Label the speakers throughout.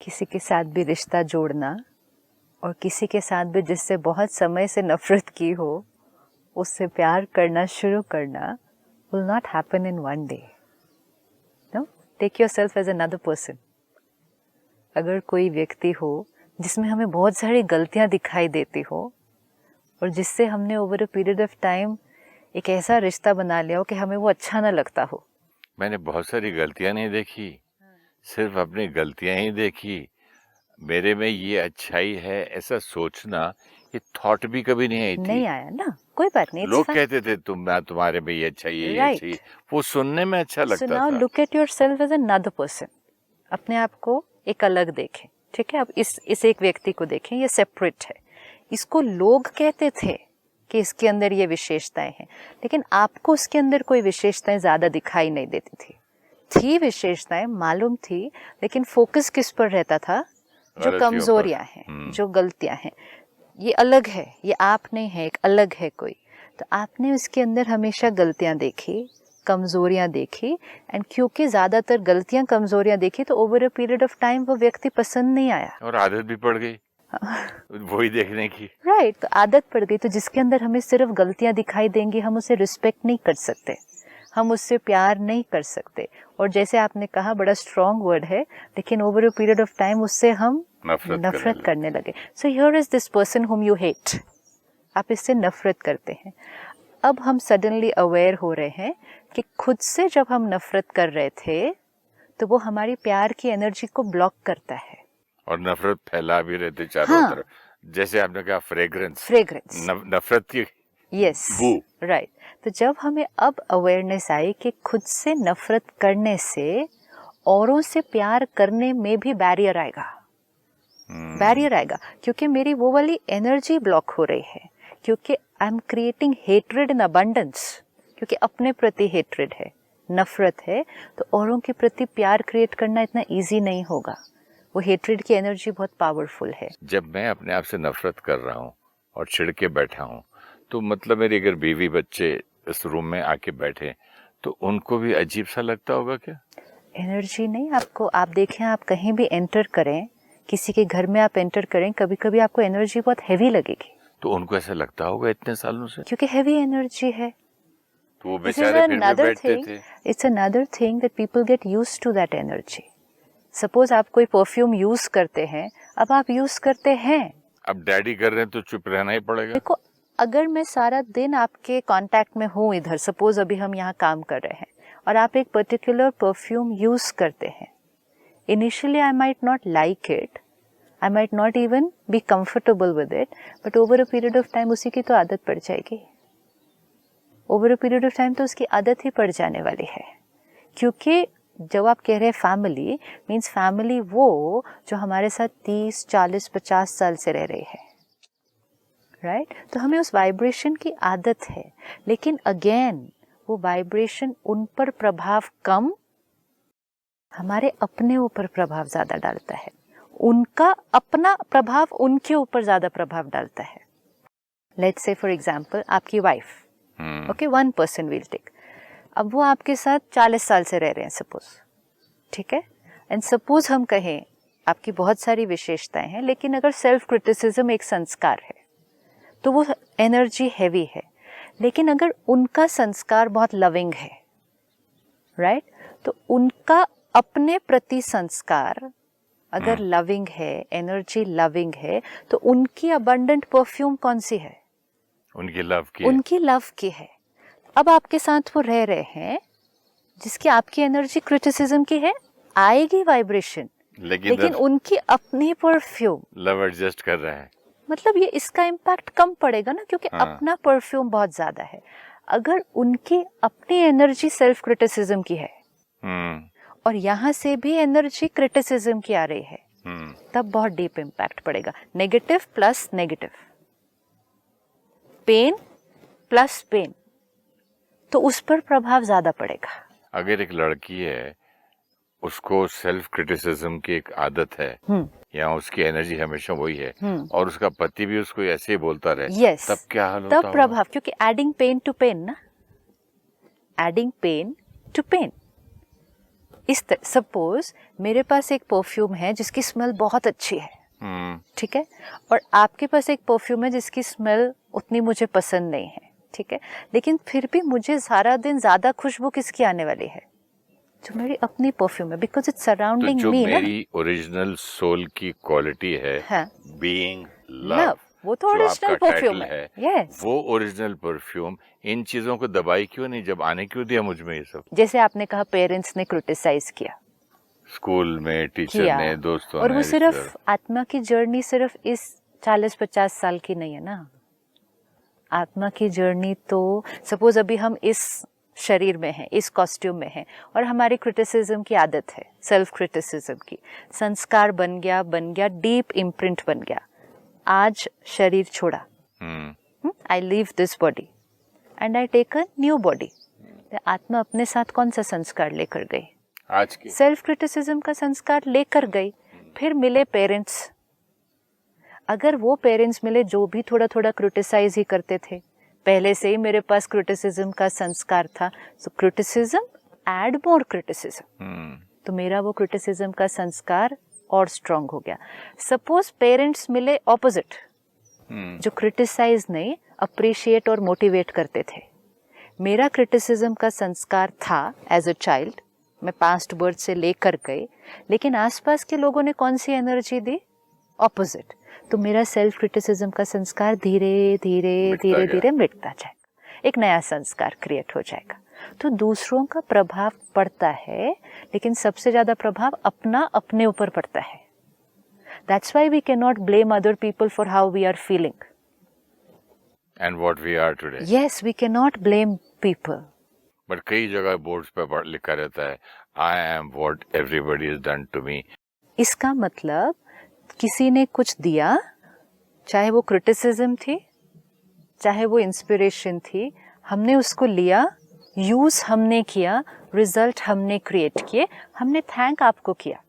Speaker 1: किसी के साथ भी रिश्ता जोड़ना और किसी के साथ भी जिससे बहुत समय से नफरत की हो उससे प्यार करना शुरू करना will not happen in one day. No? Take yourself as another person. अगर कोई व्यक्ति हो जिसमें हमें बहुत सारी गलतियां दिखाई देती हो और जिससे हमने over a period of time एक ऐसा रिश्ता बना लिया हो कि हमें वो अच्छा ना लगता हो.
Speaker 2: मैंने बहुत सारी गलतियां नहीं देखी, सिर्फ अपनी गलतियां ही देखी. मेरे में ये अच्छाई है ऐसा सोचना, ये थॉट भी कभी नहीं आई थी.
Speaker 1: नहीं आया ना, कोई बात नहीं.
Speaker 2: लोग कहते थे तुम्हारे में ये अच्छाई है, ये अच्छाई है. वो सुनने में अच्छा लगता
Speaker 1: था. So now look at yourself as another person. अपने आप को एक अलग देखें. ठीक है, अब इस एक व्यक्ति को देखें, ये सेपरेट है. इसको लोग कहते थे कि इसके अंदर ये विशेषताएं हैं, लेकिन आपको उसके अंदर कोई विशेषताएं ज्यादा दिखाई नहीं देती थी विशेषताएं मालूम थी, लेकिन फोकस किस पर रहता था? जो कमजोरियां हैं, जो गलतियां हैं. ये अलग है, ये आप नहीं है, एक अलग है कोई. तो आपने उसके अंदर हमेशा गलतियां देखी, कमजोरियां देखी, एंड क्योंकि ज्यादातर गलतियां कमजोरियां देखी तो over a period of time वो व्यक्ति पसंद नहीं आया
Speaker 2: और आदत भी पड़ गई वही देखने की.
Speaker 1: राइट. तो आदत पड़ गई. तो जिसके अंदर हमें सिर्फ गलतियां दिखाई देंगी हम उसे रिस्पेक्ट नहीं कर सकते, हम उससे प्यार नहीं कर सकते. और जैसे आपने कहा, बड़ा स्ट्रॉन्ग वर्ड है, लेकिन over a period of time उससे हम नफरत करने लगे. So here is this person whom you hate. आप इससे नफरत करते हैं. अब हम सडनली अवेयर हो रहे हैं कि खुद से जब हम नफरत कर रहे थे तो वो हमारी प्यार की एनर्जी को ब्लॉक करता है
Speaker 2: और नफरत फैला भी रहते चारों तरफ. जैसे आपने कहा फ्रेग्रेंस नफरत की.
Speaker 1: Yes, right. तो जब हमें अब अवेयरनेस आई कि खुद से नफरत करने से औरों से प्यार करने में भी बैरियर आएगा. क्योंकि मेरी वो वाली एनर्जी ब्लॉक हो रही है, क्योंकि आई am creating hatred in abundance. क्योंकि अपने प्रति हेट्रेड है, नफरत है, तो औरों के प्रति प्यार क्रिएट करना इतना इजी नहीं होगा. वो हेट्रेड की एनर्जी बहुत पावरफुल है.
Speaker 2: जब मैं अपने आप से नफरत कर रहा हूँ और छिड़ के बैठा हूँ, तो मतलब मेरी अगर बीवी बच्चे इस रूम में आके बैठे तो उनको भी अजीब सा लगता होगा क्या?
Speaker 1: एनर्जी नहीं. आपको, आप देखें, आप कहीं भी एंटर करें, किसी के घर में आप एंटर करें, कभी कभी आपको एनर्जी बहुत हैवी लगेगी.
Speaker 2: तो उनको ऐसा लगता होगा इतने सालों से,
Speaker 1: क्योंकि हैवी एनर्जी है.
Speaker 2: तो वो बेचारे फिर भी बैठते थे.
Speaker 1: It's another thing that people get used to that energy. Suppose आप कोई परफ्यूम यूज करते हैं, अब आप यूज करते हैं,
Speaker 2: अब डैडी कर रहे हैं तो चुप रहना ही पड़ेगा.
Speaker 1: देखो, अगर मैं सारा दिन आपके कांटेक्ट में हूँ इधर, सपोज अभी हम यहाँ काम कर रहे हैं और आप एक पर्टिकुलर परफ्यूम यूज करते हैं, initially I might not like it, I might not even be comfortable with it, but over a period of time उसी की तो आदत पड़ जाएगी. Over a period of time तो उसकी आदत ही पड़ जाने वाली है. क्योंकि जब आप कह रहे हैं फैमिली, मीन्स फैमिली वो जो हमारे साथ 30, 40, 50 साल से रह रही है, राइट. तो हमें उस वाइब्रेशन की आदत है, लेकिन अगेन वो वाइब्रेशन उन पर प्रभाव कम, हमारे अपने ऊपर प्रभाव ज्यादा डालता है. उनका अपना प्रभाव उनके ऊपर ज्यादा प्रभाव डालता है. लेट्स से फॉर एग्जांपल आपकी wife, okay, one person will take. अब वो आपके साथ 40 साल से रह रहे हैं सपोज, ठीक है. एंड सपोज हम कहें आपकी बहुत सारी विशेषताएं हैं, लेकिन अगर सेल्फ क्रिटिसिज्म एक संस्कार है तो वो एनर्जी हैवी है. लेकिन अगर उनका संस्कार बहुत लविंग है, राइट, तो उनका अपने प्रति संस्कार अगर लविंग है, एनर्जी लविंग है, तो उनकी अबंडेंट परफ्यूम कौन सी है?
Speaker 2: उनकी लव की
Speaker 1: है. अब आपके साथ वो रह रहे हैं जिसकी आपकी एनर्जी क्रिटिसिज्म की है, आएगी वाइब्रेशन, लेकिन उनकी अपनी परफ्यूम
Speaker 2: लव एडजस्ट कर रहा है.
Speaker 1: मतलब ये इसका इम्पैक्ट कम पड़ेगा ना, क्योंकि अपना परफ्यूम बहुत ज्यादा है. अगर उनकी अपनी एनर्जी सेल्फ क्रिटिसिज्म की है और यहाँ से भी एनर्जी क्रिटिसिज्म की आ रही है, तब बहुत डीप इम्पैक्ट पड़ेगा. Negative plus negative, pain plus pain, तो उस पर प्रभाव ज्यादा पड़ेगा.
Speaker 2: अगर एक लड़की है, उसको सेल्फ क्रिटिसिज्म की एक आदत है, या उसकी एनर्जी हमेशा वही है, और उसका पति भी उसको ऐसे ही बोलता रहे, तब क्या हाल होता
Speaker 1: तब प्रभाव, क्योंकि एडिंग पेन टू पेन ना, adding pain to pain. Suppose मेरे पास एक परफ्यूम है जिसकी स्मेल बहुत अच्छी है, ठीक है, और आपके पास एक परफ्यूम है जिसकी स्मेल उतनी मुझे पसंद नहीं है, ठीक है, लेकिन फिर भी मुझे सारा दिन ज्यादा खुशबू किसकी आने वाली है? जो मेरी अपनी परफ्यूम है, बिकॉज इट्स सराउंडिंग
Speaker 2: तो
Speaker 1: मी।
Speaker 2: जो मेरी ओरिजिनल सोल की क्वालिटी है,
Speaker 1: हाँ,
Speaker 2: बीइंग लव,
Speaker 1: वो तो ओरिजिनल परफ्यूम है। yes.
Speaker 2: वो ओरिजिनल परफ्यूम इन चीजों को दबाई क्यों नहीं, जब आने क्यों दिया मुझ में ये सब?
Speaker 1: जैसे आपने कहा पेरेंट्स ने क्रिटिसाइज किया,
Speaker 2: स्कूल में टीचर ने, दोस्तों
Speaker 1: और
Speaker 2: ने,
Speaker 1: वो सिर्फ आत्मा की जर्नी सिर्फ इस 40-50 साल की नहीं है ना। आत्मा की जर्नी तो सपोज अभी हम इस शरीर में हैं, इस कॉस्ट्यूम में हैं, और हमारी क्रिटिसिज्म की आदत है, सेल्फ क्रिटिसिज्म की, संस्कार बन गया, डीप इम्प्रिंट बन गया। आज शरीर छोड़ा, I leave this body and I take a new body. आत्मा अपने साथ कौन सा संस्कार लेकर गई?
Speaker 2: आज की
Speaker 1: सेल्फ क्रिटिसिज्म का संस्कार लेकर गई। फिर मिले पेरेंट्स, अगर वो पेरेंट्स मिले जो भी थोड़ा थोड़ा क्रिटिसाइज ही करते थे, पहले से ही मेरे पास क्रिटिसिज्म का संस्कार था, सो क्रिटिसिज्म एड मोर क्रिटिसिज्म, तो मेरा वो क्रिटिसिज्म का संस्कार और स्ट्रांग हो गया। सपोज पेरेंट्स मिले ऑपोजिट, जो क्रिटिसाइज नहीं, अप्रिशिएट और मोटिवेट करते थे। मेरा क्रिटिसिज्म का संस्कार था एज अ चाइल्ड, मैं पास्ट बर्थ से लेकर गई, लेकिन आसपास के लोगों ने कौन सी एनर्जी दी? ऑपोजिट। तो मेरा सेल्फ क्रिटिसिज्म का संस्कार धीरे धीरे मिटता जाएगा, एक नया संस्कार क्रिएट हो जाएगा। तो दूसरों का प्रभाव पड़ता है, लेकिन सबसे ज्यादा प्रभाव अपने ऊपर पड़ता है। That's why we can not blame other people for how we are feeling
Speaker 2: and what we are today.
Speaker 1: Yes, we can not blame people.
Speaker 2: But कई जगह बोर्ड्स पे लिखा रहता है, I am what everybody has done to me.
Speaker 1: इसका मतलब किसी ने कुछ दिया, चाहे वो क्रिटिसिज्म थी, चाहे वो इंस्पिरेशन थी, हमने उसको लिया, यूज हमने किया, रिजल्ट हमने क्रिएट किए, हमने थैंक आपको किया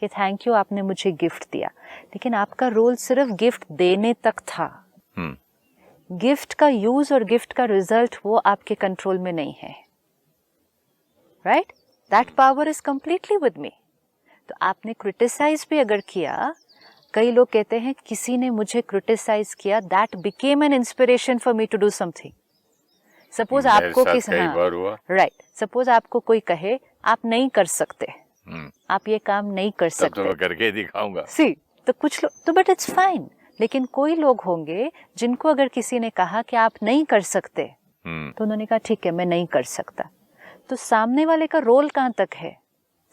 Speaker 1: कि थैंक यू, आपने मुझे गिफ्ट दिया, लेकिन आपका रोल सिर्फ गिफ्ट देने तक था। गिफ्ट का यूज और गिफ्ट का रिजल्ट वो आपके कंट्रोल में नहीं है, right? That power is completely with me. तो आपने क्रिटिसाइज भी अगर किया, कई लोग कहते हैं किसी ने मुझे क्रिटिसाइज किया, that became an inspiration for me to do something. Suppose आपको राइट, सपोज आपको कोई कहे आप नहीं कर सकते, आप ये काम नहीं कर सकते,
Speaker 2: तो मैं करके दिखाऊंगा।
Speaker 1: सी, तो कुछ लोग तो, बट इट्स फाइन, लेकिन कोई लोग होंगे जिनको अगर किसी ने कहा कि आप नहीं कर सकते, तो उन्होंने कहा ठीक है मैं नहीं कर सकता। तो सामने वाले का रोल कहाँ तक है?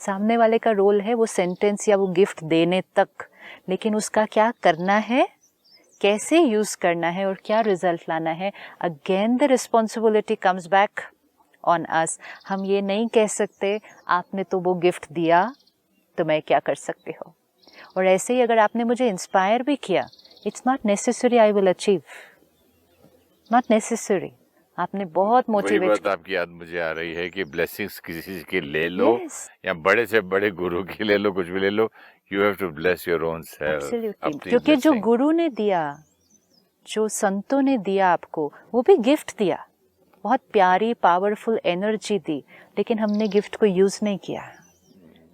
Speaker 1: सामने वाले का रोल है वो सेंटेंस या वो गिफ्ट देने तक, लेकिन उसका क्या करना है, कैसे यूज करना है और क्या रिजल्ट लाना है, again the responsibility comes back on us. हम ये नहीं कह सकते आपने तो वो गिफ्ट दिया तो मैं क्या कर सकती हूँ। और ऐसे ही अगर आपने मुझे इंस्पायर भी किया, it's not necessary I will achieve, not necessary. आपने बहुत मोटिवेट।
Speaker 2: वही बात आपकी याद मुझे आ रही है कि ब्लेसिंग्स किसी की ले लो, या बड़े से बड़े गुरु की ले लो, कुछ भी ले लो, you have to bless your own self.
Speaker 1: क्योंकि जो गुरु ने दिया, जो संतों ने दिया आपको, वो भी गिफ्ट दिया, बहुत प्यारी पावरफुल एनर्जी दी, लेकिन हमने गिफ्ट को यूज नहीं किया।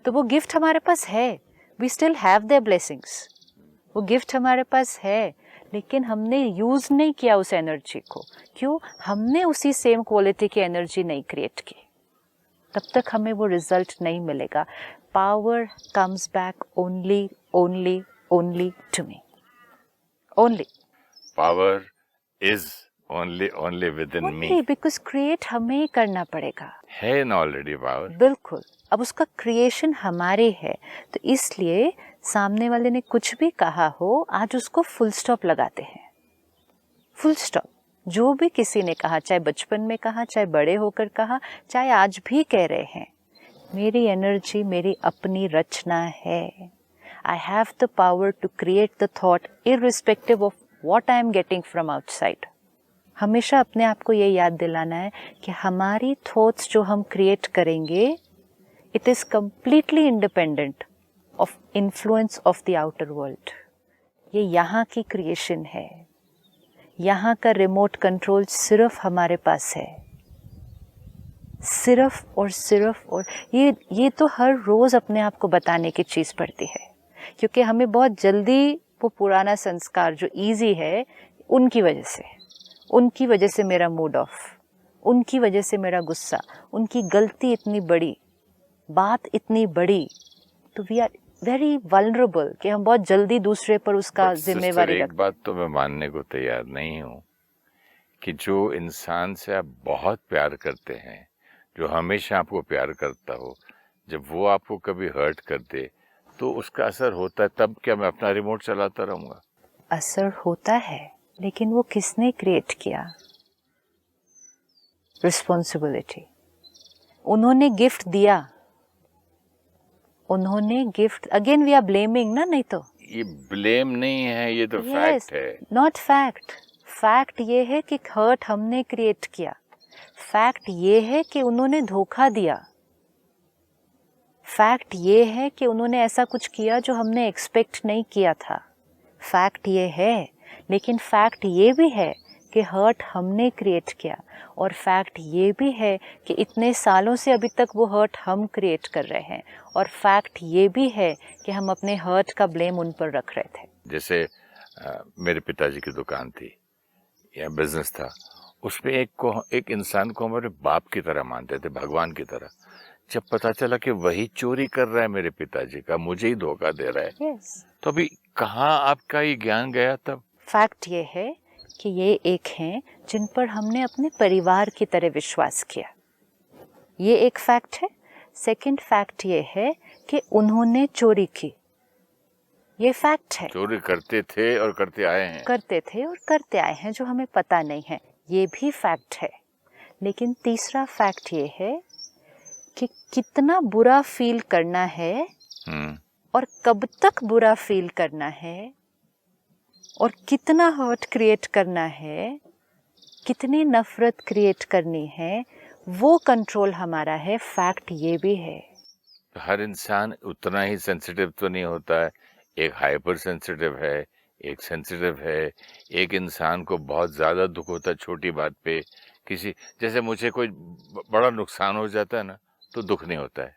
Speaker 1: तो वो गिफ्ट हमारे पास है, we still have their blessings, वो गिफ्ट हमारे पास है, लेकिन हमने यूज नहीं किया उस एनर्जी को। क्यों? हमने उसी सेम क्वालिटी की एनर्जी नहीं क्रिएट की, तब तक हमें वो रिजल्ट नहीं मिलेगा। Power comes back only only only to me, only.
Speaker 2: Power is only within me,
Speaker 1: because create हमें ही करना पड़ेगा,
Speaker 2: है ना ऑलरेडी पावर।
Speaker 1: बिल्कुल, अब उसका क्रिएशन हमारे है, तो इसलिए सामने वाले ने कुछ भी कहा हो, आज उसको फुल स्टॉप लगाते हैं। फुल स्टॉप, जो भी किसी ने कहा, चाहे बचपन में कहा, चाहे बड़े होकर कहा, चाहे आज भी कह रहे हैं, मेरी एनर्जी मेरी अपनी रचना है। I have the power to create the thought irrespective of what I am getting from outside. हमेशा अपने आप को ये याद दिलाना है कि हमारी थॉट्स जो हम क्रिएट करेंगे, it is completely independent of influence of the outer world. ये यहाँ की क्रिएशन है, यहाँ का रिमोट कंट्रोल सिर्फ हमारे पास है। सिर्फ और ये तो हर रोज अपने आप को बताने की चीज पड़ती है, क्योंकि हमें बहुत जल्दी वो पुराना संस्कार जो इजी है, उनकी वजह से मेरा मूड ऑफ, उनकी वजह से मेरा गुस्सा, उनकी गलती इतनी बड़ी, बात इतनी बड़ी, तो वी आर वेरी वल्नरेबल कि हम बहुत जल्दी दूसरे पर उसका जिम्मेवारी
Speaker 2: एक बात तो मैं मानने को तैयार नहीं हूँ कि जो इंसान से आप बहुत प्यार करते हैं, जो हमेशा आपको प्यार करता हो, जब वो आपको कभी हर्ट कर दे तो उसका असर होता है। तब क्या मैं अपना रिमोट चलाता रहूंगा?
Speaker 1: असर होता है, लेकिन वो किसने क्रिएट किया? रिस्पॉन्सिबिलिटी। उन्होंने गिफ्ट दिया, उन्होंने gift, again we are blaming ना, नहीं तो
Speaker 2: ये ब्लेम नहीं है, ये तो फैक्ट है।
Speaker 1: Not fact. फैक्ट ये है कि हर्ट हमने क्रिएट किया, फैक्ट ये है कि उन्होंने धोखा दिया, फैक्ट ये है कि उन्होंने ऐसा कुछ किया जो हमने एक्सपेक्ट नहीं किया था, फैक्ट ये है। लेकिन फैक्ट ये भी है कि हर्ट हमने क्रिएट किया, और फैक्ट ये भी है कि इतने सालों से अभी तक वो हर्ट हम क्रिएट कर रहे हैं, और फैक्ट ये भी है कि हम अपने हर्ट का ब्लेम उन पर रख रहे थे।
Speaker 2: जैसे मेरे पिताजी की दुकान थी या बिजनेस था, उसमें एक इंसान को हमारे बाप की तरह मानते थे, भगवान की तरह। जब पता चला कि वही चोरी कर रहा है मेरे पिताजी का, मुझे ही धोखा दे रहा है, तो अभी कहाँ आपका ये ज्ञान गया तब?
Speaker 1: फैक्ट ये है कि ये एक हैं जिन पर हमने अपने परिवार की तरह विश्वास किया, ये एक फैक्ट है। सेकंड फैक्ट ये है कि उन्होंने चोरी की, ये फैक्ट है।
Speaker 2: चोरी करते थे और करते आए हैं
Speaker 1: जो हमें पता नहीं है, ये भी फैक्ट है। लेकिन तीसरा फैक्ट ये है कि कितना बुरा फील करना है और कब तक बुरा फील करना है, और कितना हर्ट क्रिएट करना है, कितनी नफरत क्रिएट करनी है, वो कंट्रोल हमारा है। फैक्ट ये भी है।
Speaker 2: हर इंसान उतना ही सेंसिटिव तो नहीं होता है, एक हाइपर सेंसिटिव है, एक सेंसिटिव है। एक इंसान को बहुत ज्यादा दुख होता है छोटी बात पे, किसी, जैसे मुझे कोई बड़ा नुकसान हो जाता है ना, तो दुख नहीं होता है।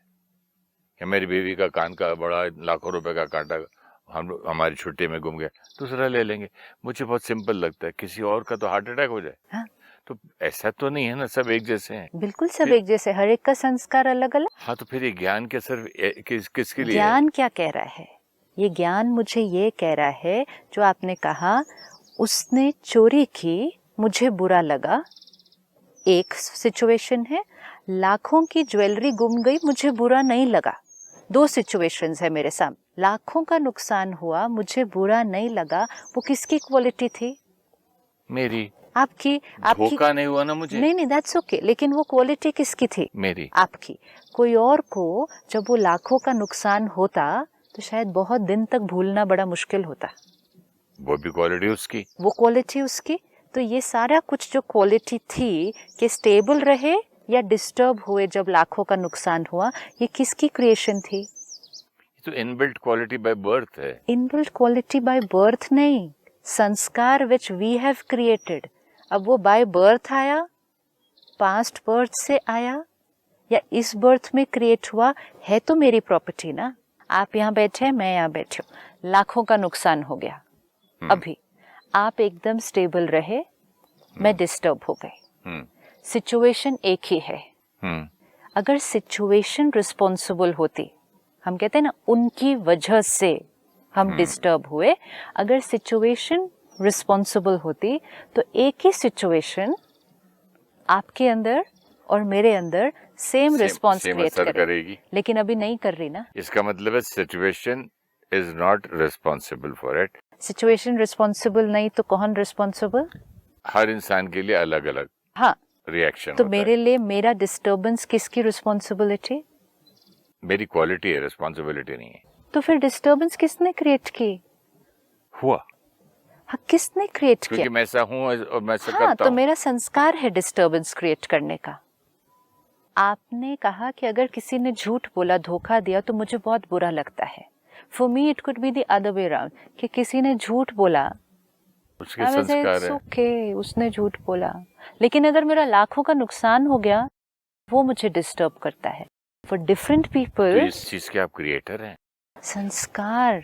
Speaker 2: या मेरी बीवी का कान का बड़ा लाखों रुपए का कांटा हमारी छुट्टी में गुम गया, दूसरा ले लेंगे, मुझे बहुत सिंपल लगता है। किसी और का तो हार्ट अटैक हो जाए,
Speaker 1: हाँ?
Speaker 2: तो ऐसा तो नहीं है ना, सब एक जैसे हैं।
Speaker 1: बिल्कुल सब एक जैसे, हर एक का संस्कार अलग अलग।
Speaker 2: हाँ, तो फिर ये ज्ञान क्या सिर्फ किसके लिए?
Speaker 1: ज्ञान क्या कह रहा है? ये ज्ञान मुझे ये कह रहा है, जो आपने कहा उसने चोरी की, मुझे बुरा लगा, एक सिचुएशन है। लाखों की ज्वेलरी गुम गई, मुझे बुरा नहीं लगा, दो सिचुएशंस है मेरे सामने। लाखों का नुकसान हुआ, मुझे बुरा नहीं लगा, वो किसकी क्वालिटी थी?
Speaker 2: मेरी।
Speaker 1: आपकी।
Speaker 2: धोखा नहीं हुआ ना मुझे?
Speaker 1: नहीं, दैट्स ओके, लेकिन वो क्वालिटी किसकी थी?
Speaker 2: मेरी।
Speaker 1: आपकी। कोई और को जब वो लाखों का नुकसान होता तो शायद बहुत दिन तक भूलना बड़ा मुश्किल होता।
Speaker 2: वो भी क्वालिटी उसकी,
Speaker 1: वो क्वालिटी उसकी। तो ये सारा कुछ जो क्वालिटी थी कि स्टेबल रहे या डिस्टर्ब हुए जब लाखों का नुकसान हुआ, ये किसकी क्रिएशन थी?
Speaker 2: तो इनबिल्ट क्वालिटी बाय बर्थ है।
Speaker 1: इनबिल्ट क्वालिटी बाय बर्थ नहीं, संस्कार विच वी हैव क्रिएटेड। अब वो बाय बर्थ आया, पास्ट बर्थ से आया, या इस बर्थ में क्रिएट हुआ, है तो मेरी प्रॉपर्टी ना। आप यहाँ बैठे, मैं यहाँ बैठी हूँ, लाखों का नुकसान हो गया, अभी आप एकदम स्टेबल रहे, मैं डिस्टर्ब हो गई, सिचुएशन एक ही है। अगर सिचुएशन रिस्पॉन्सिबल होती, हम कहते हैं ना उनकी वजह से हम डिस्टर्ब हुए, अगर सिचुएशन रिस्पॉन्सिबल होती तो एक ही सिचुएशन आपके अंदर और मेरे अंदर सेम रिस्पॉन्स क्रिएट करेगी। लेकिन अभी नहीं कर रही ना।
Speaker 2: इसका मतलब है situation is not responsible for it.
Speaker 1: Situation responsible नहीं तो कौन रिस्पॉन्सिबल?
Speaker 2: हर इंसान के लिए अलग अलग रिएक्शन
Speaker 1: तो मेरे लिए मेरा डिस्टर्बेंस किसकी रिस्पॉन्सिबिलिटी?
Speaker 2: मेरी क्वालिटी है, रिस्पॉन्सिबिलिटी नहीं है।
Speaker 1: तो फिर डिस्टर्बेंस किसने क्रिएट की?
Speaker 2: हुआ।
Speaker 1: हाँ, किसने क्रिएट किया?
Speaker 2: क्योंकि मैं ऐसा हूँ और मैं ऐसा करता हूँ।
Speaker 1: तो मेरा संस्कार है डिस्टर्बेंस क्रिएट करने का। आपने कहा कि अगर किसी ने झूठ बोला, धोखा दिया, तो मुझे बहुत बुरा लगता है। For me it could be the other way around, कि किसी ने झूठ बोला,
Speaker 2: उसके संस्कार है,
Speaker 1: ओके, उसने झूठ बोला। लेकिन अगर मेरा लाखों का नुकसान हो गया, वो मुझे डिस्टर्ब करता है। फॉर डिफरेंट
Speaker 2: तो
Speaker 1: पीपल
Speaker 2: इस चीज के आप क्रिएटर हैं।
Speaker 1: संस्कार,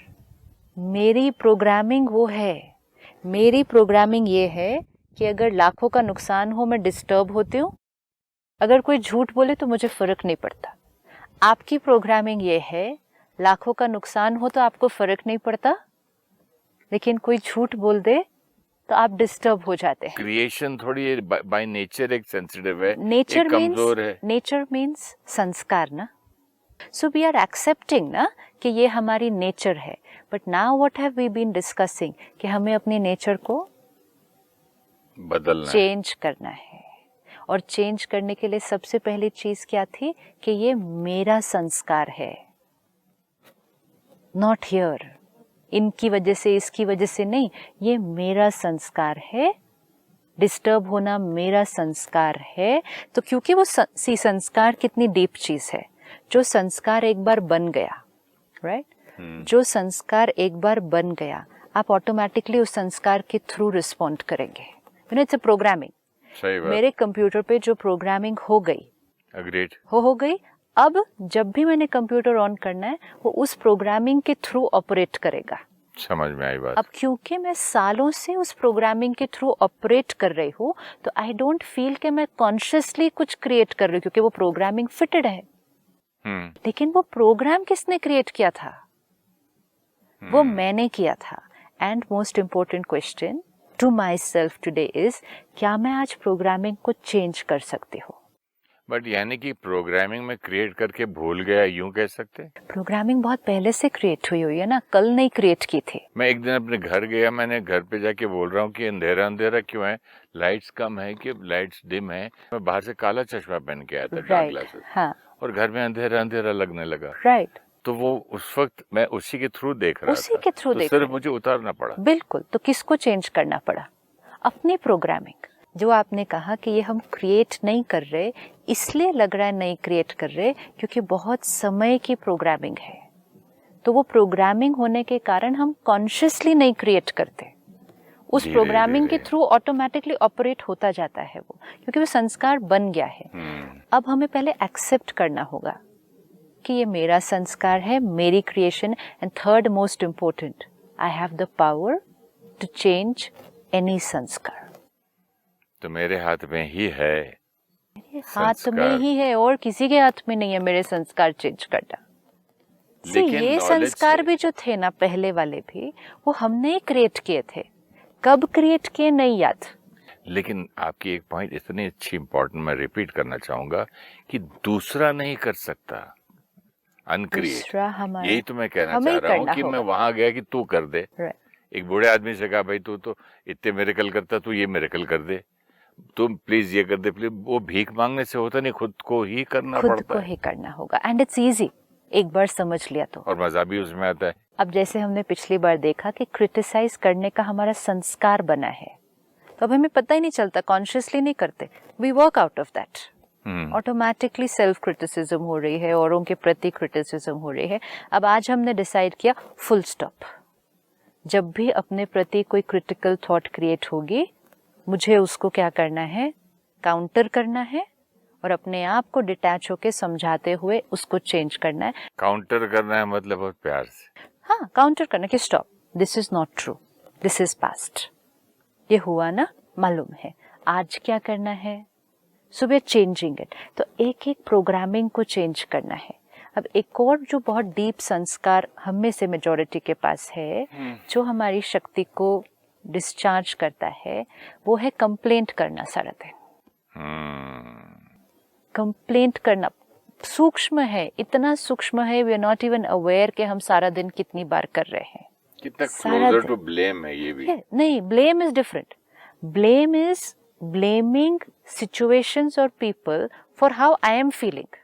Speaker 1: मेरी प्रोग्रामिंग वो है। मेरी प्रोग्रामिंग ये है कि अगर लाखों का नुकसान हो मैं डिस्टर्ब होती हूँ, अगर कोई झूठ बोले तो मुझे फर्क नहीं पड़ता। आपकी प्रोग्रामिंग ये है, लाखों का नुकसान हो तो आपको फर्क नहीं पड़ता, लेकिन कोई झूठ बोल दे तो आप डिस्टर्ब हो जाते हैं।
Speaker 2: क्रिएशन थोड़ी बाय नेचर एक सेंसिटिव है,
Speaker 1: नेचर
Speaker 2: एक कमजोर है।
Speaker 1: नेचर मीन्स संस्कार ना। सो वी आर एक्सेप्टिंग ना कि ये हमारी नेचर है। But now what have we been discussing कि हमें अपनी नेचर को
Speaker 2: बदलना है।
Speaker 1: चेंज करना है। और चेंज करने के लिए सबसे पहली चीज क्या थी कि ये मेरा संस्कार है, नॉट हियर, इनकी वजह से इसकी वजह से नहीं, ये मेरा संस्कार है। डिस्टर्ब होना मेरा संस्कार है। तो क्योंकि वो संस्कार कितनी डीप चीज है, जो संस्कार एक बार बन गया, राइट, जो संस्कार एक बार बन गया, आप ऑटोमेटिकली उस संस्कार के थ्रू रिस्पॉन्ड करेंगे। You know, it's a programming.
Speaker 2: सही बात।
Speaker 1: मेरे कंप्यूटर पे जो प्रोग्रामिंग हो गई,
Speaker 2: अग्रीड,
Speaker 1: हो गई। अब जब भी मैंने कंप्यूटर ऑन करना है वो उस प्रोग्रामिंग के थ्रू ऑपरेट करेगा।
Speaker 2: समझ में आई बात।
Speaker 1: अब क्योंकि मैं सालों से उस प्रोग्रामिंग के थ्रू ऑपरेट कर रही हूँ, तो आई डोंट फील कि मैं कॉन्शियसली कुछ क्रिएट कर रही हूँ, क्योंकि वो प्रोग्रामिंग फिटेड है। लेकिन वो प्रोग्राम किसने क्रिएट किया था? वो मैंने किया था। And most important question to myself today is, क्या मैं आज प्रोग्रामिंग को चेंज कर सकती हूँ?
Speaker 2: बट यानी कि प्रोग्रामिंग में क्रिएट करके भूल गया, यूं कह सकते?
Speaker 1: प्रोग्रामिंग बहुत पहले से क्रिएट हुई है ना, कल नहीं क्रिएट की थी।
Speaker 2: मैं एक दिन अपने घर गया, मैंने घर पे जाके बोल रहा हूँ कि अंधेरा अंधेरा क्यों है, लाइट्स कम है कि लाइट्स डिम है। मैं बाहर से काला चश्मा पहन के आया था, डार्क ग्लासेस,
Speaker 1: हाँ,
Speaker 2: और घर में अंधेरा अंधेरा लगने लगा।
Speaker 1: राइट।
Speaker 2: तो वो उस वक्त मैं उसी के थ्रू देख रहा
Speaker 1: उसी
Speaker 2: था,
Speaker 1: के थ्रू
Speaker 2: तो
Speaker 1: देख
Speaker 2: सिर्फ
Speaker 1: रहे।
Speaker 2: मुझे उतारना पड़ा।
Speaker 1: बिल्कुल। तो किसको चेंज करना पड़ा? अपनी प्रोग्रामिंग। जो आपने कहा कि ये हम क्रिएट नहीं कर रहे, इसलिए लग रहा है नहीं क्रिएट कर रहे क्योंकि बहुत समय की प्रोग्रामिंग है। तो वो प्रोग्रामिंग होने के कारण हम कॉन्शियसली नहीं क्रिएट करते, उस प्रोग्रामिंग के थ्रू ऑटोमेटिकली ऑपरेट होता जाता है वो, क्योंकि वो संस्कार बन गया है। अब हमें पहले एक्सेप्ट करना होगा कि ये मेरा संस्कार है, मेरी creation. And third most important, I have the power to change any संस्कार।
Speaker 2: तो मेरे हाथ में ही है,
Speaker 1: मेरे हाथ में ही है, और किसी के हाथ में नहीं है मेरे संस्कार चेंज करना।
Speaker 2: लेकिन
Speaker 1: ये संस्कार भी जो थे ना पहले वाले भी, वो हमने ही क्रिएट किए थे। कब क्रिएट किए नहीं याद।
Speaker 2: लेकिन आपकी एक पॉइंट इतनी अच्छी इंपॉर्टेंट मैं रिपीट करना चाहूंगा कि दूसरा नहीं कर सकता अनक्रिएट। यही तो मैं कहना चाह रहा हूँ कि मैं वहां गया कि तू कर दे। एक बूढ़े आदमी से कहा, भाई तू तो इतने मिरेकल करता, तू ये मिरेकल कर दे, तुम प्लीज ये कर दे प्लीज। वो भीख मांगने से होता नहीं, खुद को ही करना पड़ता है।
Speaker 1: खुद को ही करना होगा। एंड इट्स इजी, एक बार समझ लिया तो।
Speaker 2: और मजा भी उसमें आता है।
Speaker 1: अब जैसे हमने पिछली बार देखा कि क्रिटिसाइज करने का हमारा संस्कार बना है, तो अब हमें पता ही नहीं चलता, कॉन्शियसली नहीं करते, we work out of that. Automatically self criticism हो रही है, औरों के प्रति क्रिटिसिज्म हो रही है। अब आज हमने डिसाइड किया, फुल स्टॉप। जब भी अपने प्रति कोई क्रिटिकल थॉट क्रिएट होगी, मुझे उसको क्या करना है, काउंटर करना है, और अपने आप को डिटैच होके समझाते हुए उसको चेंज करना है।
Speaker 2: काउंटर करना है मतलब बहुत प्यार से।
Speaker 1: हाँ, काउंटर करना कि stop, this is not true, this is past, ये हुआ ना, मालूम है, आज क्या करना है, सुबह चेंजिंग इट। तो एक एक प्रोग्रामिंग को चेंज करना है। अब एक और जो बहुत डीप संस्कार हम में से मेजॉरिटी के पास है, जो हमारी शक्ति को डिस्चार्ज करता है, वो है कंप्लेंट करना सारा दिन। कंप्लेंट करना सूक्ष्म है, इतना सूक्ष्म है, we are not even aware कि हम सारा दिन कितनी बार कर रहे हैं।
Speaker 2: कितना क्लोजर टू ब्लेम है ये भी।
Speaker 1: नहीं, blame is different. Blame is blaming situations और people for how I am feeling.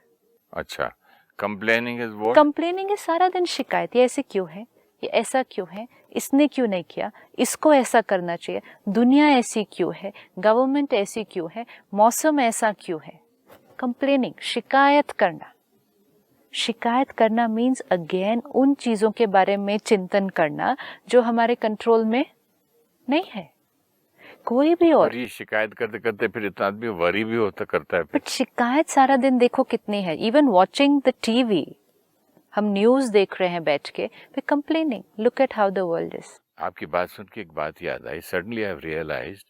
Speaker 2: अच्छा, complaining is what?
Speaker 1: Complaining is सारा दिन शिकायत, ये ऐसे क्यों है, ये ऐसा क्यों है, इसने क्यों नहीं किया, इसको ऐसा करना चाहिए, दुनिया ऐसी क्यों है, गवर्नमेंट ऐसी क्यों है, मौसम ऐसा क्यों है। कंप्लेनिंग, शिकायत करना। शिकायत करना मीन्स अगेन उन चीजों के बारे में चिंतन करना जो हमारे कंट्रोल में नहीं है। कोई भी और
Speaker 2: ये शिकायत करते करते फिर इतना आदमी वरी भी होता करता है फिर।
Speaker 1: बट शिकायत सारा दिन देखो कितनी है. इवन वॉचिंग द टीवी, हम न्यूज देख रहे हैं बैठ के, we complaining. Look at how the world is.
Speaker 2: आपकी बात सुन के एक बात याद आई. सडनली आई हैव रियलाइज्ड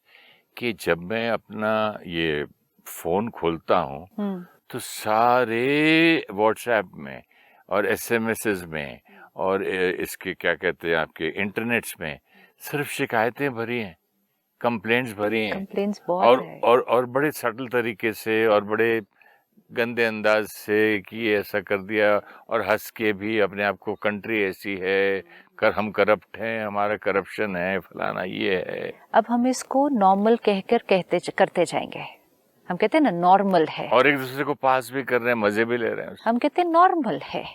Speaker 2: कि जब मैं अपना ये फोन खोलता हूँ तो सारे व्हाट्सएप में और एसएमएसेस में और इसके क्या कहते हैं आपके इंटरनेट्स में सिर्फ शिकायतें भरी हैं, कंप्लेंट्स भरी हैं.
Speaker 1: कंप्लेंट्स बहुत है.
Speaker 2: और बड़े सटल तरीके से और बड़े गंदे अंदाज से कि ये ऐसा कर दिया, और हंस के भी अपने आप को कंट्री ऐसी है, हम करप्ट हैं, हमारा करप्शन है, फलाना ये है.
Speaker 1: अब हम इसको नॉर्मल कहकर करते जाएंगे. हम कहते हैं ना नॉर्मल है,
Speaker 2: और एक दूसरे को पास भी कर रहे हैं, मजे भी ले रहे हैं.
Speaker 1: हम कहते हैं नॉर्मल है,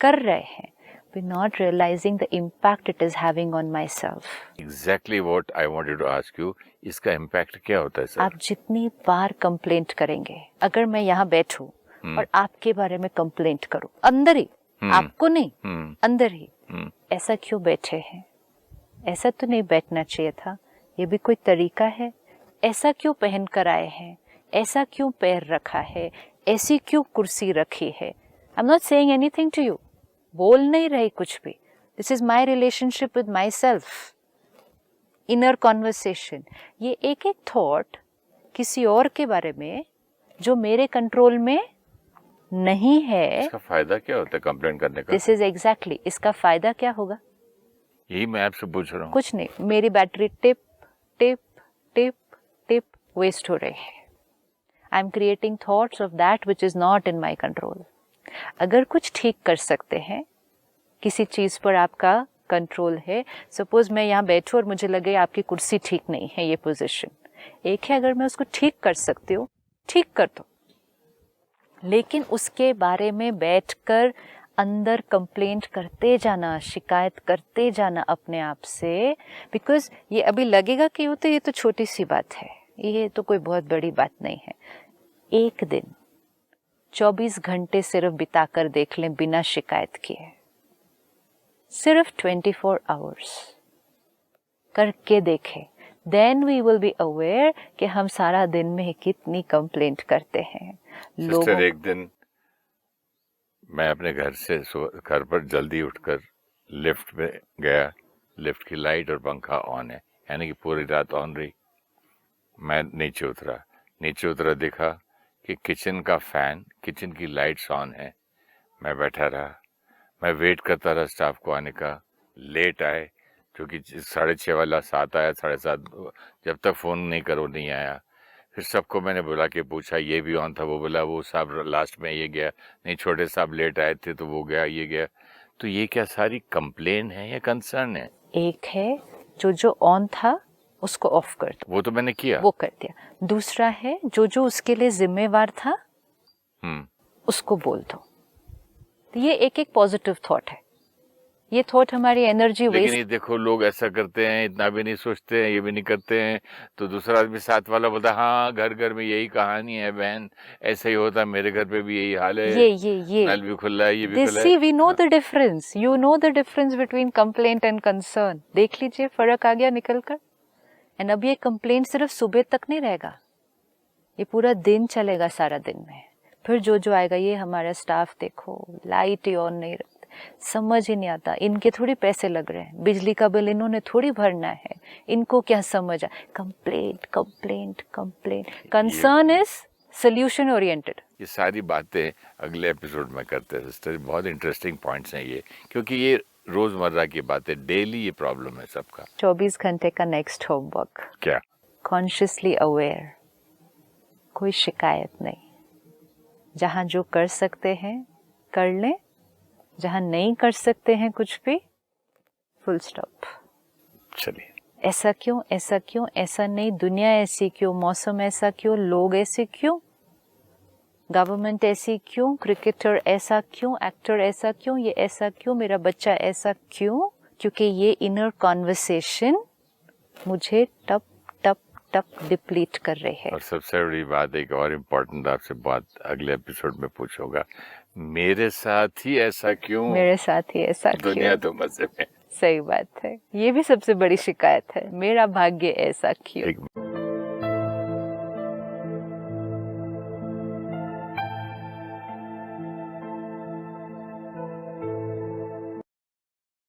Speaker 1: कर रहे हैं. We're not realizing the impact it is having on myself.
Speaker 2: Exactly what I wanted to ask you. इसका impact क्या होता है सर?
Speaker 1: आप जितनी बार कंप्लेंट करेंगे, अगर मैं यहाँ बैठूं और आपके बारे में कंप्लेंट करूं, अंदर ही, आपको नहीं, अंदर ही, ऐसा क्यों बैठे हैं? ऐसा तो नहीं बैठना चाहिए था. ये भी कोई तरीका है? ऐसा क्यों पहन कर आए हैं? ऐसा क्यों पैर रखा है? ऐसी क्यों कुर्सी रखी है? I am not saying anything to you. बोल नहीं रही कुछ भी. This is my relationship with myself, inner conversation. ये एक एक थॉट किसी और के बारे में जो मेरे कंट्रोल में नहीं है.
Speaker 2: इसका फायदा क्या होता है कंप्लेन करने का?
Speaker 1: This is exactly. इसका फायदा क्या होगा?
Speaker 2: यही मैं आपसे पूछ रहा हूँ.
Speaker 1: कुछ नहीं. मेरी बैटरी टिप टिप टिप टिप वेस्ट हो रही है. I am creating thoughts of that which is not in my control. अगर कुछ ठीक कर सकते हैं, किसी चीज पर आपका कंट्रोल है. सपोज मैं यहाँ बैठूं और मुझे लगे आपकी कुर्सी ठीक नहीं है, ये पोजीशन. एक है अगर मैं उसको ठीक कर सकती हूँ, ठीक कर दो. लेकिन उसके बारे में बैठकर अंदर कंप्लेंट करते जाना, शिकायत करते जाना अपने आप से, बिकॉज ये अभी लगेगा कि ये तो छोटी सी बात है, ये तो कोई बहुत बड़ी बात नहीं है. एक दिन 24 घंटे सिर्फ बिताकर देख लें बिना शिकायत किए, सिर्फ 24 आवर्स करके देखें. Then we will be aware कि हम सारा दिन में कितनी कंप्लेंट करते हैं.
Speaker 2: सिस्टर, एक दिन मैं अपने घर पर जल्दी उठकर लिफ्ट में गया. लिफ्ट की लाइट और पंखा ऑन है, यानी कि पूरी रात ऑन रही. मैं नीचे उतरा, देखा कि किचन का फैन, किचन की लाइट्स ऑन है. मैं बैठा रहा, मैं वेट करता रहा स्टाफ को आने का. लेट आए, क्योंकि 6:30 वाला 7 आया, 7:30. जब तक फ़ोन नहीं करो नहीं आया. फिर सबको मैंने बुला के पूछा, ये भी ऑन था, वो बोला वो साहब लास्ट में ये गया, नहीं छोटे साहब लेट आए थे तो वो गया, ये गया. तो ये क्या सारी कंप्लेन है या कंसर्न है?
Speaker 1: एक है जो ऑन था उसको ऑफ कर दो,
Speaker 2: वो तो मैंने किया,
Speaker 1: वो कर दिया. दूसरा है जो उसके लिए जिम्मेवार था उसको बोल दो. तो ये एक एक पॉजिटिव थॉट है. ये थॉट हमारी एनर्जी वेस्ट.
Speaker 2: लेकिन ये देखो लोग ऐसा करते हैं, इतना भी नहीं सोचते हैं, ये भी नहीं करते हैं. तो दूसरा आदमी साथ वाला बोलता है, हाँ घर में यही कहानी है बहन, ऐसा ही होता है, मेरे घर पे भी यही हाल है,
Speaker 1: ये
Speaker 2: नल भी खुला है, ये भी खुला है.
Speaker 1: See, we know the difference. You know the difference between complaint and concern. देख लीजिए, फर्क आ गया निकल कर. एंड अब ये कंप्लेंट सिर्फ सुबह तक नहीं रहेगा, ये पूरा दिन चलेगा. सारा दिन में फिर जो आएगा, ये हमारा स्टाफ देखो लाइट ही ऑन नहीं रखते, समझ ही नहीं आता, इनके थोड़ी पैसे लग रहे हैं, बिजली का बिल इन्होंने थोड़ी भरना है, इनको क्या समझ आ. Complaint complaint complaint. Concern is solution oriented.
Speaker 2: ये सारी बातें अगले एपिसोड में करते हैं सिस्टर. बहुत इंटरेस्टिंग पॉइंट्स हैं ये, क्योंकि ये रोजमर्रा की बातें, डेली ये प्रॉब्लम है सबका.
Speaker 1: 24 घंटे का नेक्स्ट होमवर्क
Speaker 2: क्या?
Speaker 1: Consciously aware. कोई शिकायत नहीं. जहां जो कर सकते हैं कर लें, जहां नहीं कर सकते हैं कुछ भी, फुल स्टॉप.
Speaker 2: चलिए.
Speaker 1: ऐसा क्यों, ऐसा क्यों, ऐसा नहीं, दुनिया ऐसी क्यों, मौसम ऐसा क्यों, लोग ऐसे क्यों, गवर्नमेंट ऐसी क्यों, क्रिकेटर ऐसा क्यों, एक्टर ऐसा क्यों, ये ऐसा क्यों, मेरा बच्चा ऐसा क्यों. क्योंकि ये इनर कॉन्वर्सेशन मुझे टप टप टप डिप्लीट कर रही है.
Speaker 2: और सबसे बड़ी बात, एक और इम्पोर्टेंट आपसे बात अगले एपिसोड में पूछूंगा, मेरे साथ ही ऐसा क्यों,
Speaker 1: मेरे साथ ही ऐसा क्यों.
Speaker 2: दुनिया तो मजे में.
Speaker 1: सही बात है, ये भी सबसे बड़ी शिकायत है, मेरा भाग्य ऐसा क्यों।
Speaker 2: एक